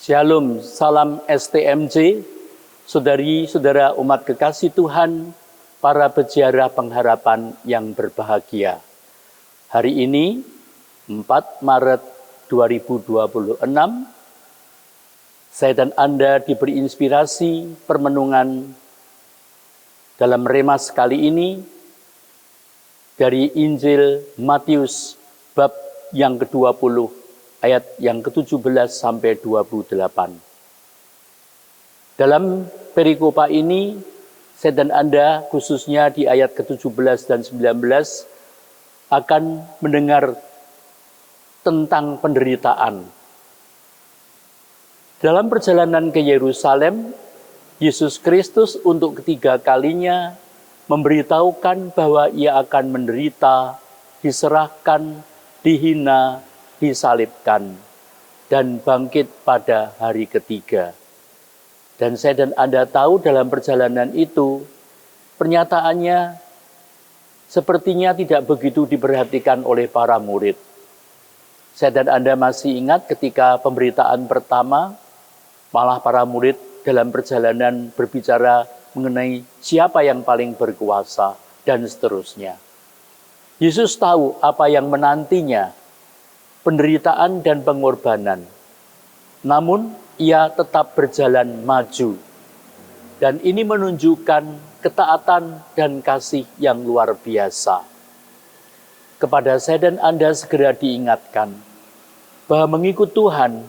Shalom, salam STMJ, saudari-saudara umat kekasih Tuhan, para peziarah pengharapan yang berbahagia. Hari ini, 4 Maret 2026, saya dan Anda diberi inspirasi permenungan dalam Remas kali ini dari Injil Matius bab yang ke-20, ayat yang ke-17 sampai 28. Dalam perikopa ini, saya dan Anda khususnya di ayat ke-17 dan 19 akan mendengar tentang penderitaan. Dalam perjalanan ke Yerusalem, Yesus Kristus untuk ketiga kalinya memberitahukan bahwa ia akan menderita, diserahkan, dihina, disalibkan, dan bangkit pada hari ketiga. Dan saya dan Anda tahu dalam perjalanan itu, pernyataannya sepertinya tidak begitu diperhatikan oleh para murid. Saya dan Anda masih ingat ketika pemberitaan pertama, malah para murid dalam perjalanan berbicara mengenai siapa yang paling berkuasa, dan seterusnya. Yesus tahu apa yang menantinya, penderitaan dan pengorbanan. Namun, ia tetap berjalan maju. Dan ini menunjukkan ketaatan dan kasih yang luar biasa. Kepada saya dan Anda segera diingatkan bahwa mengikut Tuhan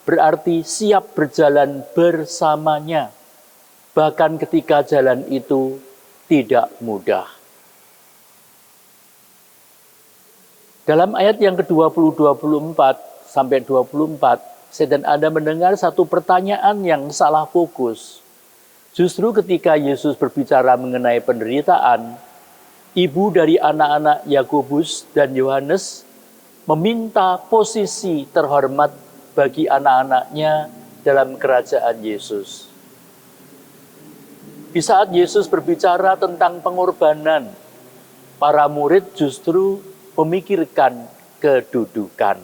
berarti siap berjalan bersamanya, bahkan ketika jalan itu tidak mudah. Dalam ayat yang ke-20, 24 sampai 24, saya dan Anda mendengar satu pertanyaan yang salah fokus. Justru ketika Yesus berbicara mengenai penderitaan, ibu dari anak-anak Yakobus dan Yohanes meminta posisi terhormat bagi anak-anaknya dalam kerajaan Yesus. Di saat Yesus berbicara tentang pengorbanan, para murid justru memikirkan kedudukan.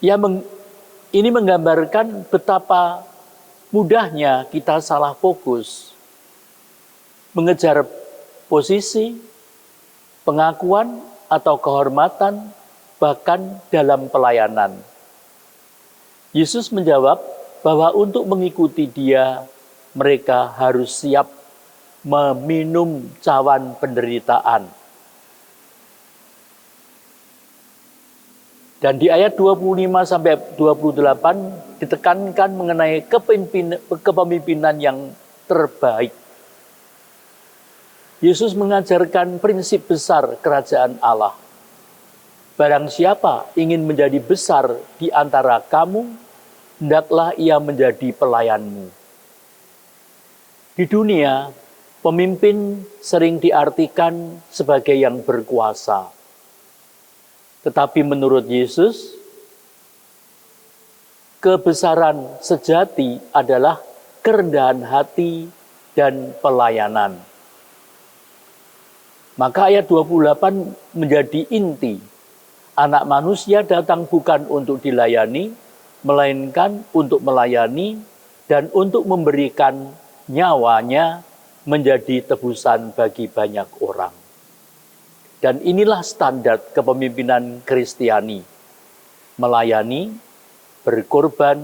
Ini menggambarkan betapa mudahnya kita salah fokus, mengejar posisi, pengakuan, atau kehormatan, bahkan dalam pelayanan. Yesus menjawab bahwa untuk mengikuti Dia, mereka harus siap meminum cawan penderitaan. Dan di ayat 25 sampai 28 ditekankan mengenai kepemimpinan yang terbaik. Yesus mengajarkan prinsip besar kerajaan Allah. Barang siapa ingin menjadi besar di antara kamu, hendaklah ia menjadi pelayanmu. Di dunia, pemimpin sering diartikan sebagai yang berkuasa. Tetapi menurut Yesus, kebesaran sejati adalah kerendahan hati dan pelayanan. Maka ayat 28 menjadi inti. Anak manusia datang bukan untuk dilayani, melainkan untuk melayani dan untuk memberikan nyawanya menjadi tebusan bagi banyak orang. Dan inilah standar kepemimpinan Kristiani, melayani, berkorban,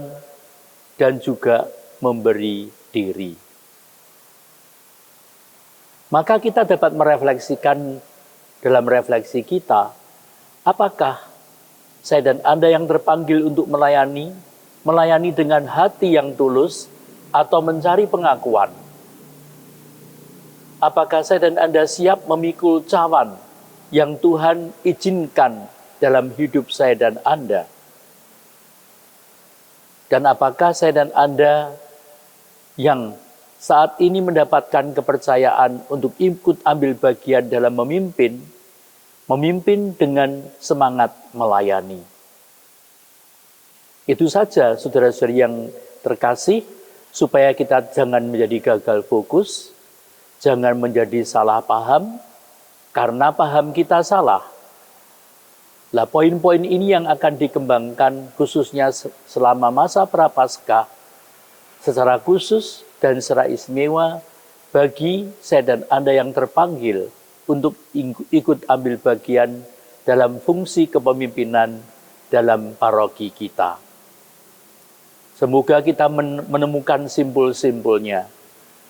dan juga memberi diri. Maka kita dapat merefleksikan dalam refleksi kita, apakah saya dan Anda yang terpanggil untuk melayani dengan hati yang tulus atau mencari pengakuan? Apakah saya dan Anda siap memikul cawan yang Tuhan izinkan dalam hidup saya dan Anda? Dan apakah saya dan Anda yang saat ini mendapatkan kepercayaan untuk ikut ambil bagian dalam memimpin dengan semangat melayani? Itu saja saudara-saudari yang terkasih, supaya kita jangan menjadi gagal fokus, jangan menjadi salah paham, karena paham kita salah. Lah poin-poin ini yang akan dikembangkan khususnya selama masa Prapaskah secara khusus dan secara istimewa bagi saya dan Anda yang terpanggil untuk ikut ambil bagian dalam fungsi kepemimpinan dalam paroki kita. Semoga kita menemukan simpul-simpulnya,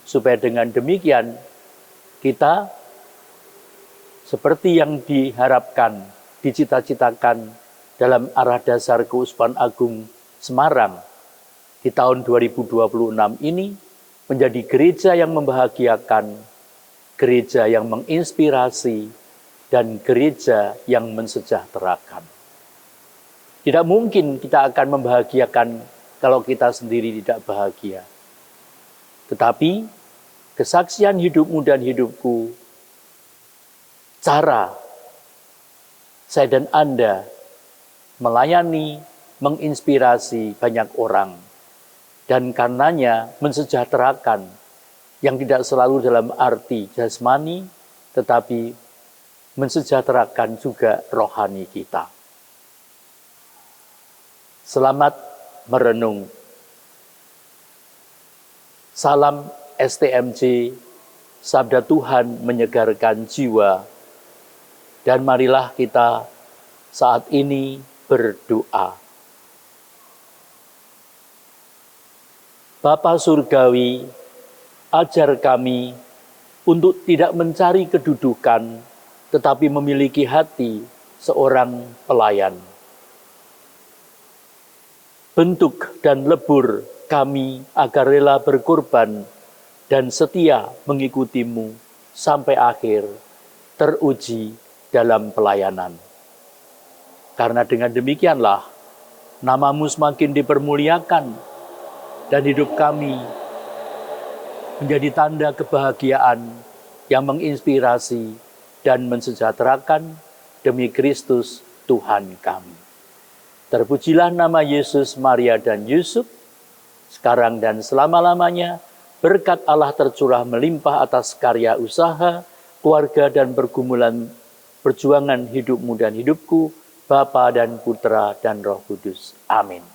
supaya dengan demikian kita seperti yang diharapkan, dicita-citakan dalam arah dasar Keuskupan Agung Semarang di tahun 2026 ini menjadi gereja yang membahagiakan, gereja yang menginspirasi, dan gereja yang mensejahterakan. Tidak mungkin kita akan membahagiakan kalau kita sendiri tidak bahagia. Tetapi kesaksian hidupmu dan hidupku, cara saya dan Anda melayani, menginspirasi banyak orang, dan karenanya mensejahterakan yang tidak selalu dalam arti jasmani, tetapi mensejahterakan juga rohani kita. Selamat merenung. Salam STMJ, Sabda Tuhan menyegarkan jiwa. Dan marilah kita saat ini berdoa. Bapa Surgawi, ajar kami untuk tidak mencari kedudukan, tetapi memiliki hati seorang pelayan. Bentuk dan lebur kami agar rela berkorban dan setia mengikutimu sampai akhir, teruji dalam pelayanan. Karena dengan demikianlah namamu semakin dipermuliakan dan hidup kami menjadi tanda kebahagiaan yang menginspirasi dan mensejahterakan demi Kristus Tuhan kami. Terpujilah nama Yesus, Maria, dan Yusuf, sekarang dan selama-lamanya. Berkat Allah tercurah melimpah atas karya usaha, keluarga, dan pergumulan perjuangan hidupmu dan hidupku, Bapa dan Putra dan Roh Kudus. Amin.